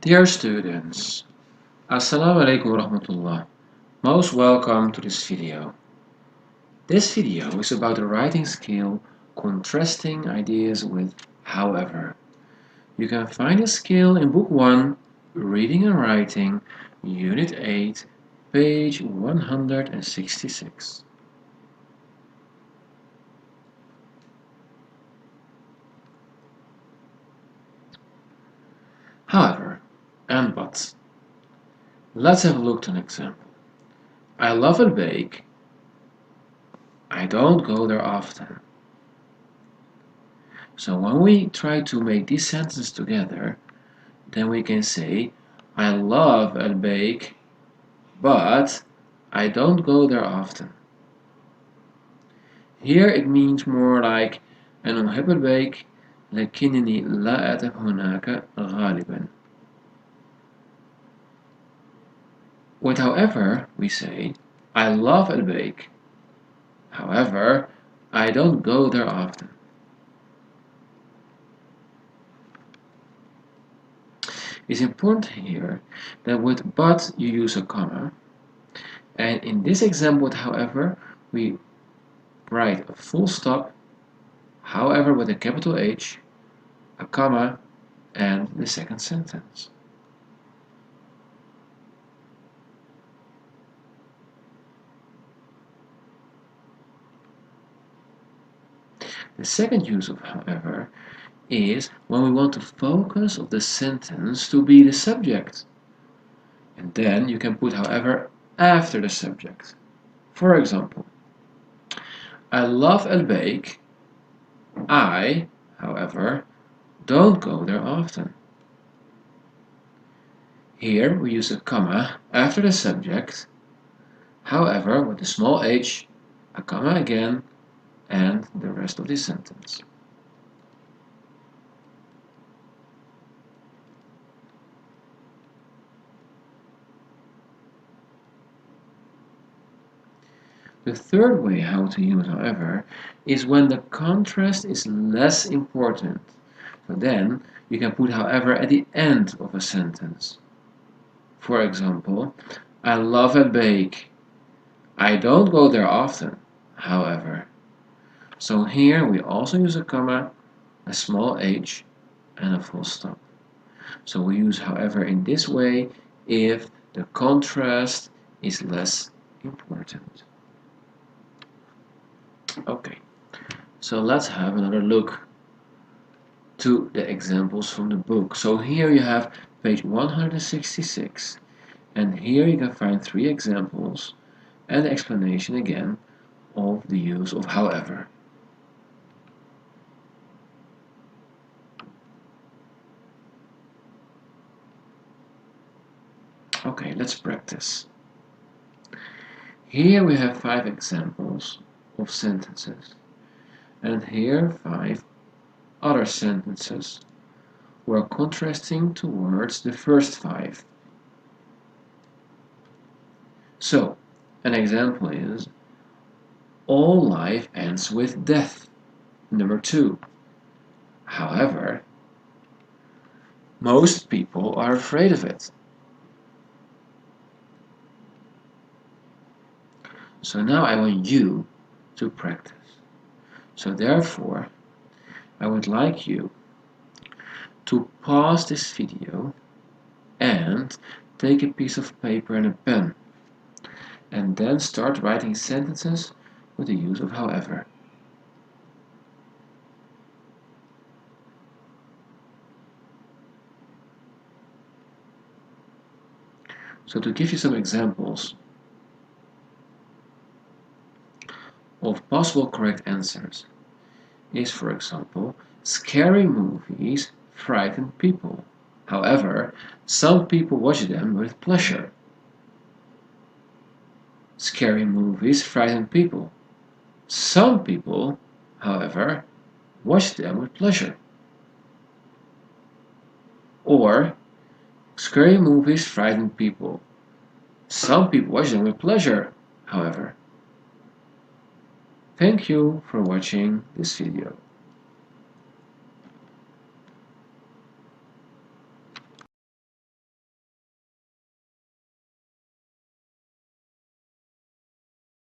Dear students, Assalamu alaikum warahmatullah. Most welcome to this video. This video is about the writing skill contrasting ideas with however. You can find this skill in Book 1, Reading and Writing, Unit 8, page 166. However, and but. Let's have a look at an example. I love a bake. I don't go there often. So when we try to make these sentences together, then we can say, I love a bake, but I don't go there often. Here it means more like أنا أحب البيك لكنني لا أذهب هناك غالبا. With however, we say, I love a bake. However, I don't go there often. It's important here that with but you use a comma, and in this example with however we write a full stop, however with a capital H, a comma, and the second sentence. The second use of however is when we want the focus of the sentence to be the subject. And then you can put however after the subject. For example, I love El Bake. I, however, don't go there often. Here we use a comma after the subject, however with a small h, a comma again, and the rest of the sentence. The third way how to use however is when the contrast is less important. So then you can put however at the end of a sentence. For example, I love a bake. I don't go there often, however. So here we also use a comma, a small h, and a full stop. So we use however in this way if the contrast is less important. Okay, so let's have another look to the examples from the book. So here you have page 166, and here you can find 3 examples and the explanation again of the use of however. Okay, let's practice. Here we have 5 examples of sentences, and here 5 other sentences who are contrasting towards the first 5. So, an example is, all life ends with death. Number 2. However, most people are afraid of it. So now I want you to practice. So therefore, I would like you to pause this video and take a piece of paper and a pen, and then start writing sentences with the use of however. So to give you some examples of possible correct answers is, for example, scary movies frighten people. However, some people watch them with pleasure. Scary movies frighten people. Some people, however, watch them with pleasure. Or, scary movies frighten people. Some people watch them with pleasure, however. Thank you for watching this video.